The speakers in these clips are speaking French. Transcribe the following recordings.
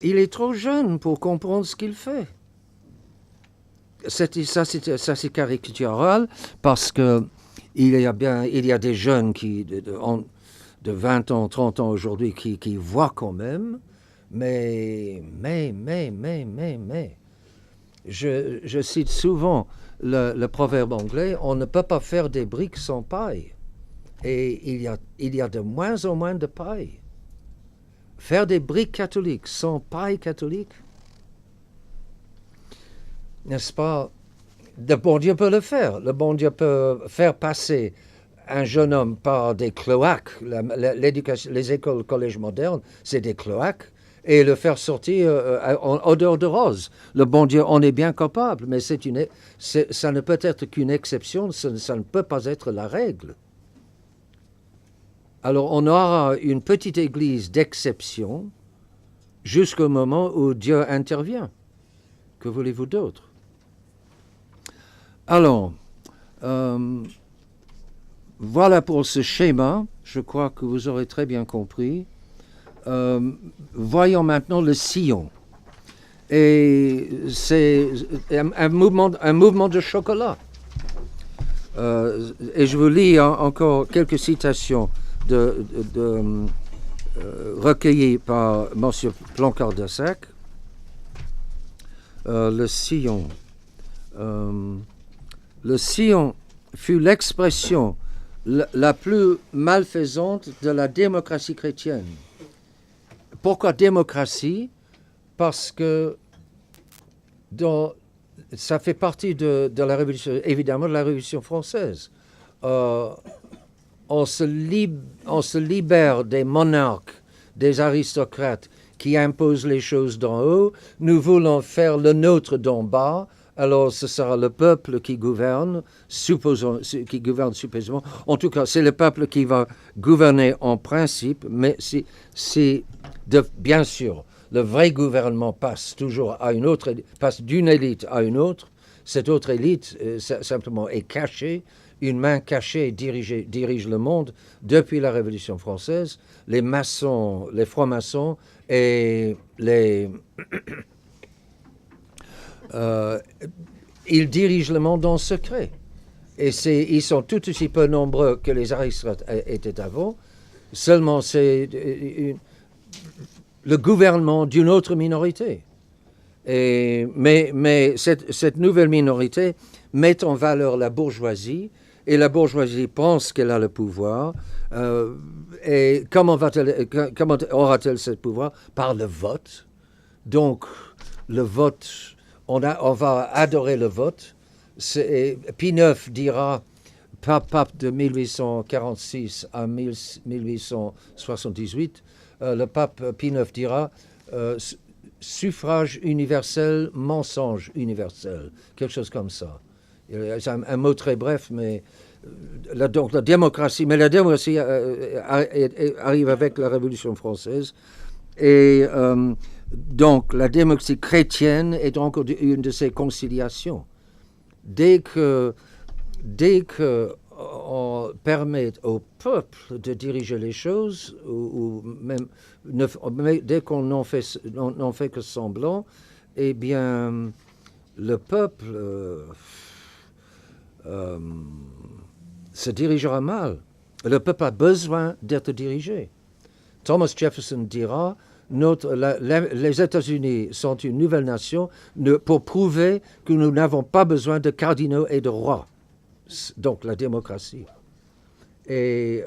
Il est trop jeune pour comprendre ce qu'il fait. Ça, c'est caricatural parce que il y a des jeunes qui, de 20 ans, 30 ans aujourd'hui, qui voient quand même, mais. Je cite souvent le proverbe anglais, on ne peut pas faire des briques sans paille. Et il y a de moins en moins de paille. Faire des briques catholiques sans paille catholique, n'est-ce pas? Le bon Dieu peut le faire. Le bon Dieu peut faire passer un jeune homme par des cloaques. Les écoles, collèges modernes, c'est des cloaques. Et le faire sortir en odeur de rose. Le bon Dieu en est bien capable, mais ça ne peut être qu'une exception, ça ne peut pas être la règle. Alors on aura une petite église d'exception jusqu'au moment où Dieu intervient. Que voulez-vous d'autre? Alors, voilà pour ce schéma. Je crois que vous aurez très bien compris. Voyons maintenant le sillon. Et c'est un mouvement de chocolat. Et je vous lis encore quelques citations recueillies par M. Plancard-Dessac. Le sillon. Le sillon fut l'expression la plus malfaisante de la démocratie chrétienne. Pourquoi démocratie? Parce que ça fait partie de la Révolution, évidemment de la Révolution française. On se libère des monarques, des aristocrates qui imposent les choses d'en haut. Nous voulons faire le nôtre d'en bas. Alors ce sera le peuple qui gouverne, supposément. En tout cas, c'est le peuple qui va gouverner en principe, mais bien sûr, le vrai gouvernement passe toujours passe d'une élite à une autre. Cette autre élite simplement est cachée. Une main cachée dirige le monde depuis la Révolution française. Les maçons, les francs-maçons et les... ils dirigent le monde en secret. Et ils sont tout aussi peu nombreux que les aristocrates étaient avant. Seulement, c'est le gouvernement d'une autre minorité. Mais cette nouvelle minorité met en valeur la bourgeoisie, et la bourgeoisie pense qu'elle a le pouvoir. Et comment aura-t-elle ce pouvoir? Par le vote. Donc, le vote, on va adorer le vote. Pie IX dira, pape de 1846 à 1878, le pape Pie IX dira suffrage universel, mensonge universel, quelque chose comme ça. C'est un mot très bref, mais donc la démocratie arrive avec la Révolution française. Et donc la démocratie chrétienne est donc une de ces conciliations. Dès que on permet au peuple de diriger les choses, ou même dès qu'on n'en fait que semblant, eh bien, le peuple se dirigera mal. Le peuple a besoin d'être dirigé. Thomas Jefferson dira, les États-Unis sont une nouvelle nation pour prouver que nous n'avons pas besoin de cardinaux et de rois. Donc la démocratie. Et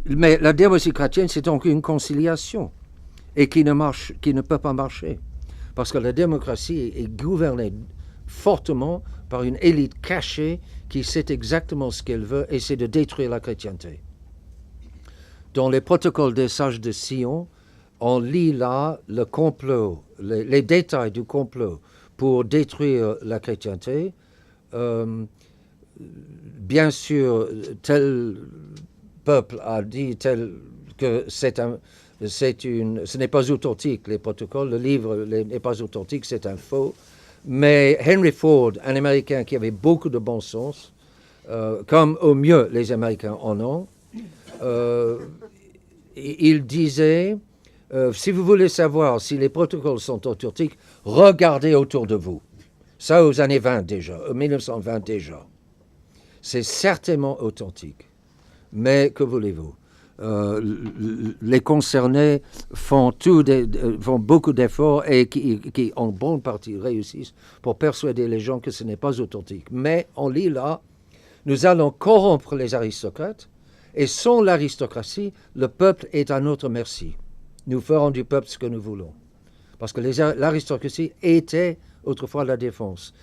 mais la démocratie chrétienne, c'est donc une conciliation et qui ne peut pas marcher. Parce que la démocratie est gouvernée fortement par une élite cachée qui sait exactement ce qu'elle veut, et c'est de détruire la chrétienté. Dans les protocoles des sages de Sion, on lit là le complot, les détails du complot pour détruire la chrétienté. Bien sûr, tel peuple a dit que ce n'est pas authentique, les protocoles. Le livre n'est pas authentique, c'est un faux. Mais Henry Ford, un Américain qui avait beaucoup de bon sens, comme au mieux les Américains en ont, il disait, si vous voulez savoir si les protocoles sont authentiques, regardez autour de vous. Ça aux années 20 déjà, 1920 déjà. C'est certainement authentique. Mais que voulez-vous? Les concernés font beaucoup d'efforts et qui en bonne partie réussissent pour persuader les gens que ce n'est pas authentique. Mais on lit là, nous allons corrompre les aristocrates et sans l'aristocratie, le peuple est à notre merci. Nous ferons du peuple ce que nous voulons. Parce que l'aristocratie était autrefois la défense,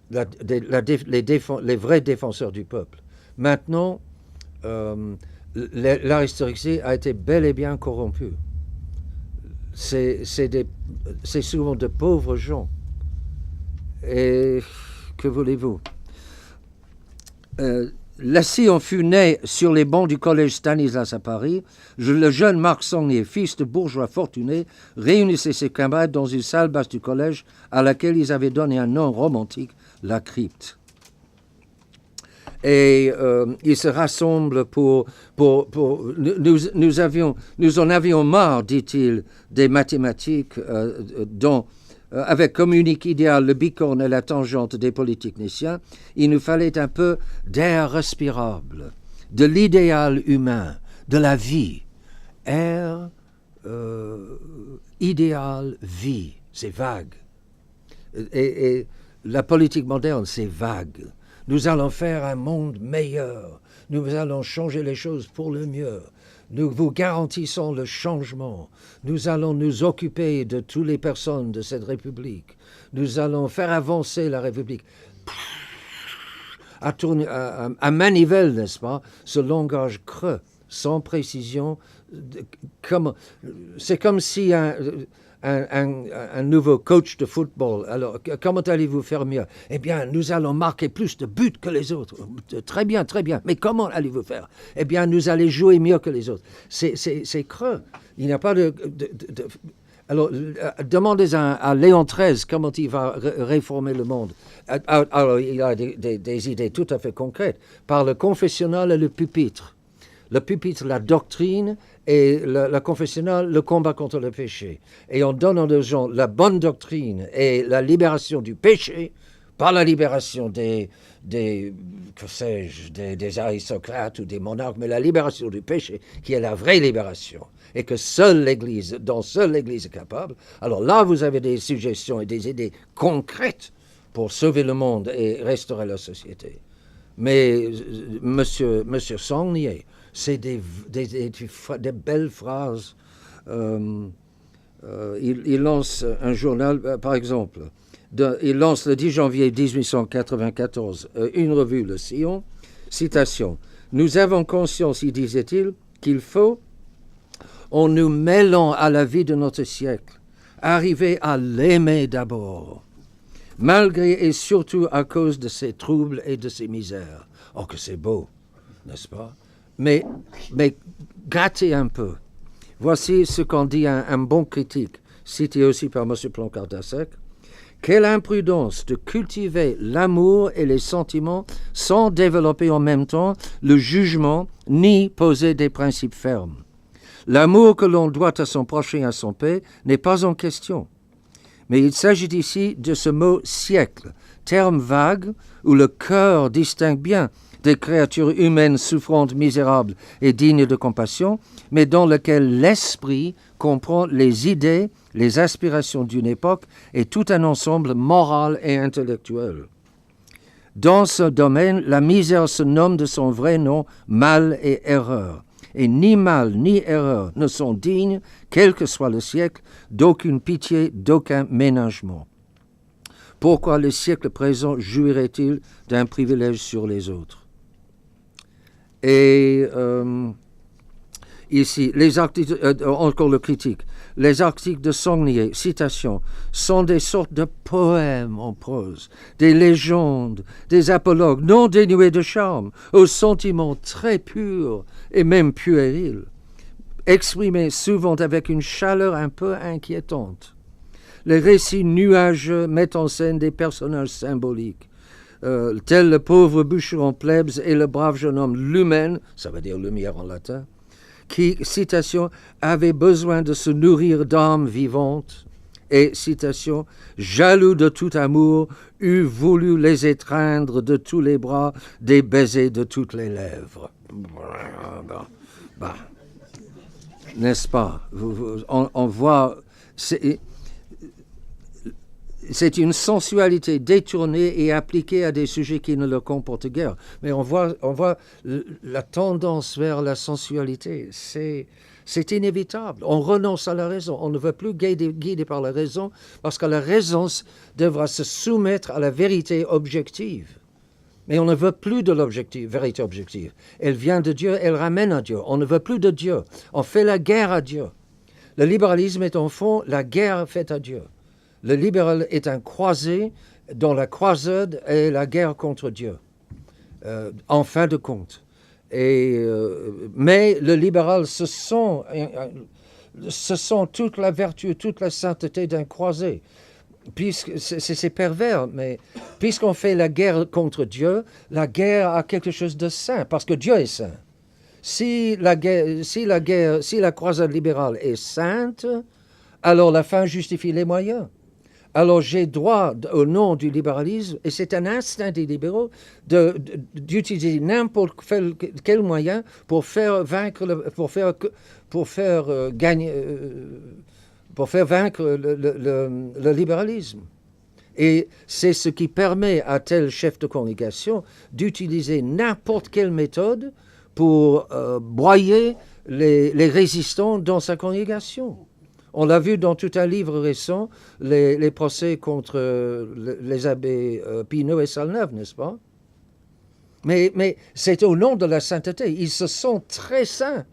les vrais défenseurs du peuple. Maintenant, l'aristocratie a été bel et bien corrompue. C'est souvent de pauvres gens. Et que voulez-vous? L'assise en fut né sur les bancs du collège Stanislas à Paris. Le jeune Marc Sangnier, fils de bourgeois fortuné, réunissait ses camarades dans une salle basse du collège à laquelle ils avaient donné un nom romantique, la crypte. Et ils se rassemblent nous en avions marre, dit-il, des mathématiques dont avec comme unique idéal le bicorne et la tangente des polytechniciens, il nous fallait un peu d'air respirable, de l'idéal humain, de la vie. Air, idéal, vie, c'est vague. Et la politique moderne, c'est vague. Nous allons faire un monde meilleur. Nous allons changer les choses pour le mieux. Nous vous garantissons le changement. Nous allons nous occuper de toutes les personnes de cette République. Nous allons faire avancer la République. À manivelle, n'est-ce pas, ce langage creux, sans précision. C'est comme si un nouveau coach de football. Alors, comment allez-vous faire mieux? Eh bien, nous allons marquer plus de buts que les autres. Très bien, très bien. Mais comment allez-vous faire? Eh bien, nous allons jouer mieux que les autres. C'est creux. Il n'y a pas de... Alors, demandez à Léon XIII comment il va réformer le monde. Alors, il a des idées tout à fait concrètes. Par le confessionnal et le pupitre. Le pupitre, la doctrine, et la confessionnal, le combat contre le péché. Et en donnant aux gens la bonne doctrine et la libération du péché, pas la libération des aristocrates ou des monarques, mais la libération du péché, qui est la vraie libération, et que seule l'Église est capable. Alors là, vous avez des suggestions et des idées concrètes pour sauver le monde et restaurer la société. Mais Monsieur Sangnier, c'est des belles phrases. Il lance un journal, par exemple, il lance le 10 janvier 1894 une revue, Le Sillon, citation. « Nous avons conscience, y disait-il, qu'il faut, en nous mêlant à la vie de notre siècle, arriver à l'aimer d'abord, malgré et surtout à cause de ses troubles et de ses misères. » Oh, que c'est beau, n'est-ce pas? Mais grattez un peu. Voici ce qu'en dit un bon critique, cité aussi par M. Plancard-Dassec. Quelle imprudence de cultiver l'amour et les sentiments sans développer en même temps le jugement ni poser des principes fermes. L'amour que l'on doit à son prochain et à son père n'est pas en question. Mais il s'agit ici de ce mot « siècle », terme vague où le cœur distingue bien des créatures humaines souffrantes, misérables et dignes de compassion, mais dans lequel l'esprit comprend les idées, les aspirations d'une époque et tout un ensemble moral et intellectuel. Dans ce domaine, la misère se nomme de son vrai nom mal et erreur. Et ni mal ni erreur ne sont dignes, quel que soit le siècle, d'aucune pitié, d'aucun ménagement. Pourquoi le siècle présent jouirait-il d'un privilège sur les autres? Et ici, les articles, encore le critique, les articles de Sangnier, citation, sont des sortes de poèmes en prose, des légendes, des apologues non dénués de charme, aux sentiments très purs et même puérils, exprimés souvent avec une chaleur un peu inquiétante. Les récits nuageux mettent en scène des personnages symboliques, tel le pauvre bûcheron plebs et le brave jeune homme lumen, ça veut dire lumière en latin, qui, citation, avait besoin de se nourrir d'âmes vivantes, et, citation, jaloux de tout amour, eût voulu les étreindre de tous les bras, des baisers de toutes les lèvres. Bah. N'est-ce pas? On voit, c'est une sensualité détournée et appliquée à des sujets qui ne le comportent guère. Mais on voit la tendance vers la sensualité. C'est inévitable. On renonce à la raison. On ne veut plus guider par la raison parce que la raison devra se soumettre à la vérité objective. Mais on ne veut plus de vérité objective. Elle vient de Dieu, elle ramène à Dieu. On ne veut plus de Dieu. On fait la guerre à Dieu. Le libéralisme est en fond la guerre faite à Dieu. Le libéral est un croisé dont la croisade est la guerre contre Dieu, en fin de compte. Mais le libéral se sent toute la vertu, toute la sainteté d'un croisé. Puisque c'est pervers, mais puisqu'on fait la guerre contre Dieu, la guerre a quelque chose de saint, parce que Dieu est saint. Si la croisade libérale est sainte, alors la fin justifie les moyens. Alors j'ai droit, au nom du libéralisme, et c'est un instinct des libéraux, d'utiliser n'importe quel moyen pour faire vaincre, pour faire vaincre le libéralisme. Et c'est ce qui permet à tel chef de congrégation d'utiliser n'importe quelle méthode pour broyer les résistants dans sa congrégation. On l'a vu dans tout un livre récent, les procès contre les abbés Pinault et Salneuve, n'est-ce pas? Mais c'est au nom de la sainteté. Ils se sentent très saints.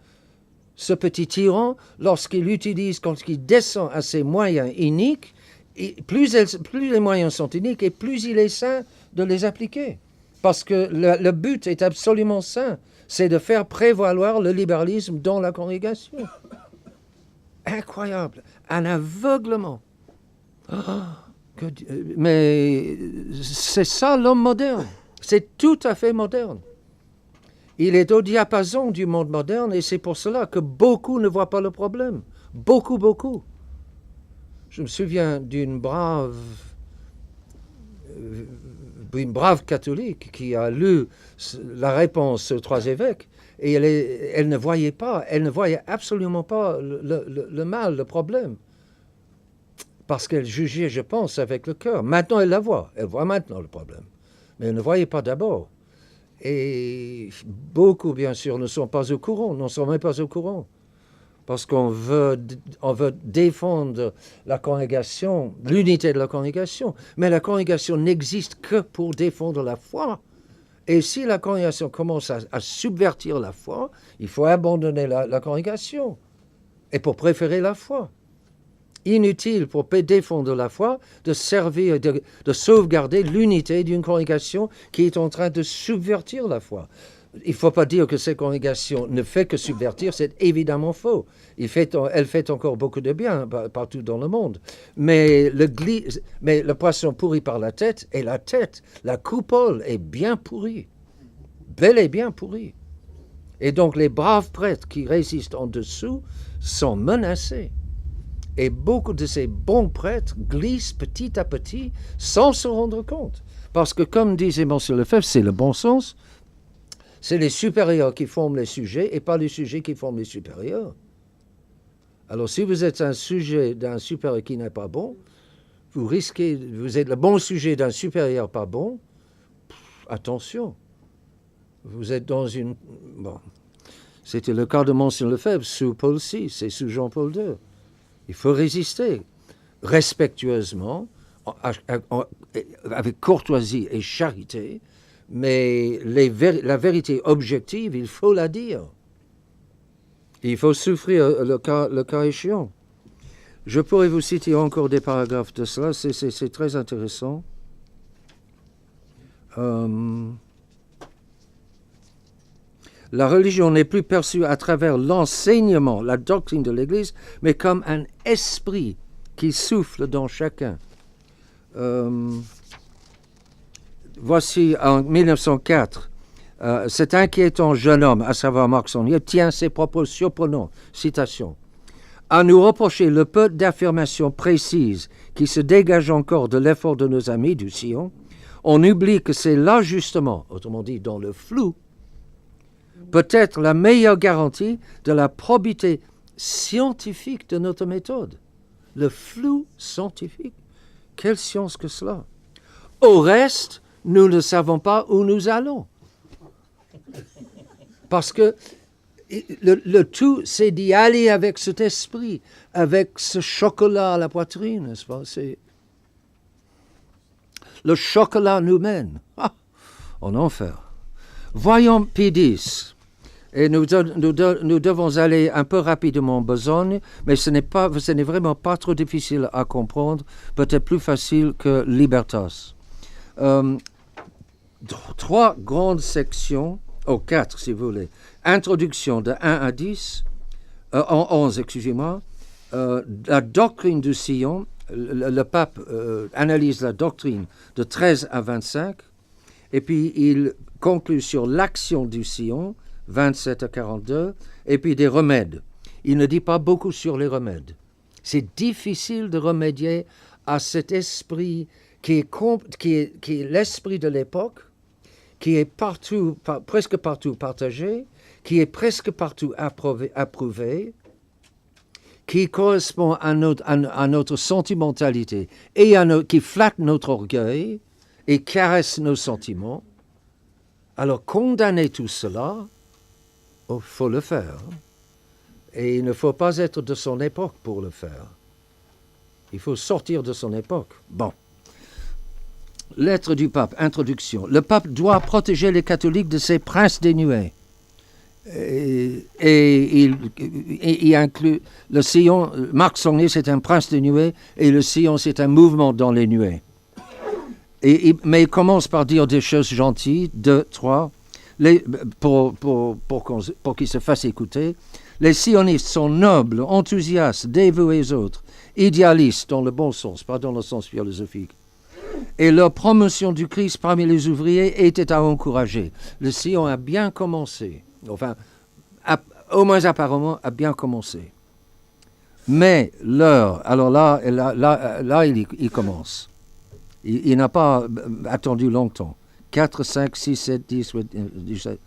Ce petit tyran, quand il descend à ses moyens iniques, plus les moyens sont iniques et plus il est sain de les appliquer. Parce que le but est absolument sain, c'est de faire prévaloir le libéralisme dans la congrégation. Incroyable, un aveuglement. Mais c'est ça l'homme moderne, c'est tout à fait moderne. Il est au diapason du monde moderne et c'est pour cela que beaucoup ne voient pas le problème. Beaucoup. Je me souviens d'une brave catholique qui a lu la réponse aux trois évêques et elle ne voyait absolument pas le mal, le problème. Parce qu'elle jugeait, je pense, avec le cœur. Maintenant, elle voit maintenant le problème. Mais elle ne voyait pas d'abord. Et beaucoup, bien sûr, ne sont pas au courant, parce qu'on veut défendre la congrégation, l'unité de la congrégation. Mais la congrégation n'existe que pour défendre la foi. Et si la congrégation commence à subvertir la foi, il faut abandonner la congrégation, et pour préférer la foi. Inutile pour défendre la foi de servir, de sauvegarder l'unité d'une congrégation qui est en train de subvertir la foi. Il ne faut pas dire que cette congrégation ne fait que subvertir, c'est évidemment faux. Elle fait encore beaucoup de bien partout dans le monde. Mais le poisson pourri par la tête, la coupole est bien pourrie, bel et bien pourrie. Et donc les braves prêtres qui résistent en dessous sont menacés. Et beaucoup de ces bons prêtres glissent petit à petit sans se rendre compte. Parce que, comme disait M. Lefebvre, c'est le bon sens. C'est les supérieurs qui forment les sujets et pas les sujets qui forment les supérieurs. Alors, si vous êtes un sujet d'un supérieur qui n'est pas bon, vous êtes le bon sujet d'un supérieur pas bon, attention. Vous êtes dans une... Bon, c'était le cas de M. Lefebvre sous Paul VI et sous Jean-Paul II. Il faut résister respectueusement, avec courtoisie et charité, mais la vérité objective, il faut la dire. Il faut souffrir le cas échéant. Je pourrais vous citer encore des paragraphes de cela, c'est très intéressant. La religion n'est plus perçue à travers l'enseignement, la doctrine de l'Église, mais comme un esprit qui souffle dans chacun. voici en 1904, cet inquiétant jeune homme, à savoir Marc Saulnier, tient ses propos surprenants. Citation. À nous reprocher le peu d'affirmations précises qui se dégagent encore de l'effort de nos amis du Sillon, on oublie que c'est là justement, autrement dit dans le flou, peut-être la meilleure garantie de la probité scientifique de notre méthode. Le flou scientifique. Quelle science que cela! Au reste, nous ne savons pas où nous allons. Parce que le tout, c'est d'y aller avec cet esprit, avec ce chocolat à la poitrine, n'est-ce pas? Le chocolat nous mène en enfer. Voyons P10. Et nous devons aller un peu rapidement en besogne, mais ce n'est vraiment pas trop difficile à comprendre, peut-être plus facile que Libertas. 3 grandes sections, 4 si vous voulez. Introduction de 1 à 10, en 11, excusez-moi. La doctrine du Sillon, le pape analyse la doctrine de 13 à 25, et puis il conclut sur l'action du Sillon, 27 à 42, et puis des remèdes. Il ne dit pas beaucoup sur les remèdes. C'est difficile de remédier à cet esprit qui est l'esprit de l'époque, qui est partout, presque partout partagé, qui est presque partout approuvé, qui correspond à notre sentimentalité et qui flatte notre orgueil et caresse nos sentiments. Alors condamner tout cela, il faut le faire. Et il ne faut pas être de son époque pour le faire. Il faut sortir de son époque. Bon. Lettre du pape, introduction. Le pape doit protéger les catholiques de ces princes dénués. Et il inclut le Sillon. Marc Saulnier, c'est un prince dénué, et le Sillon, c'est un mouvement dans les nuées. Mais il commence par dire des choses gentilles, 2, 3, pour qu'ils se fassent écouter. Les sionistes sont nobles, enthousiastes, dévoués aux autres, idéalistes dans le bon sens, pas dans le sens philosophique. Et leur promotion du Christ parmi les ouvriers était à encourager. Le Sillon a bien commencé, enfin, au moins apparemment, a bien commencé. Mais l'heure, alors là il commence. Il n'a pas attendu longtemps. 4, 5, 6, 7, 10, 17.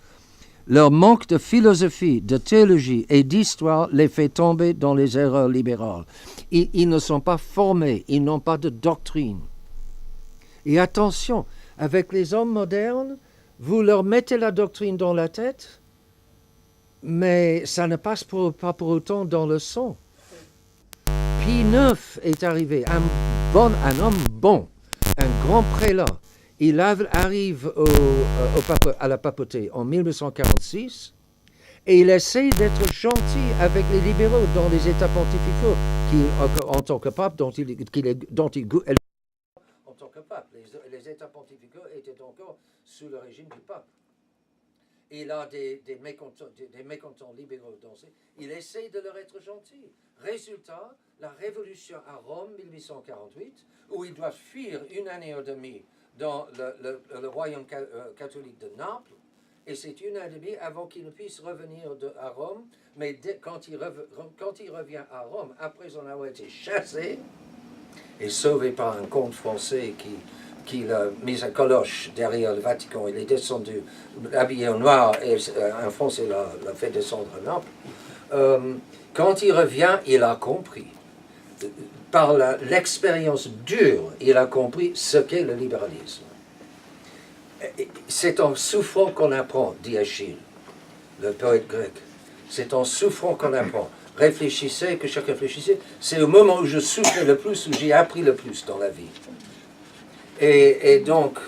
Leur manque de philosophie, de théologie et d'histoire les fait tomber dans les erreurs libérales. Ils ne sont pas formés, ils n'ont pas de doctrine. Et attention, avec les hommes modernes, vous leur mettez la doctrine dans la tête, mais ça ne passe pas pour autant dans le sang. Pie IX est arrivé, un homme bon, un grand prélat. Il arrive à la papauté en 1946 et il essaie d'être gentil avec les libéraux dans les États pontificaux en tant que pape dont il en tant que pape. Les États pontificaux étaient encore sous le régime du pape. Il a des mécontents libéraux dans il essaie de leur être gentil. Résultat, la révolution à Rome 1848, où il doit fuir 1 année et demie dans le royaume catholique de Naples, et c'est 1 année et demie avant qu'il ne puisse revenir à Rome, mais quand il revient à Rome, après en avoir été chassé et sauvé par un comte français qui l'a mis à coloche derrière le Vatican, il est descendu habillé en noir, et un Français l'a fait descendre à Naples. Quand il revient, il a compris. Par l'expérience dure, il a compris ce qu'est le libéralisme. C'est en souffrant qu'on apprend, dit Achille, le poète grec. C'est en souffrant qu'on apprend. Réfléchissez, que chacun réfléchissait. C'est au moment où je souffrais le plus, où j'ai appris le plus dans la vie. Et donc,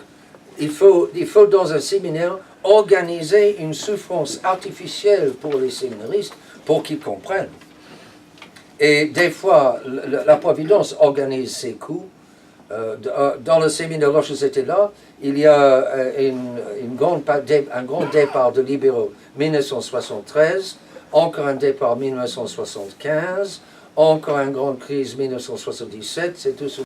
il faut dans un séminaire organiser une souffrance artificielle pour les séminaristes pour qu'ils comprennent. Et des fois, la Providence organise ses coups. Dans le séminaire, lorsque j'étais là, il y a un grand départ de libéraux 1973, encore un départ 1975, encore une grande crise 1977, c'est tout ce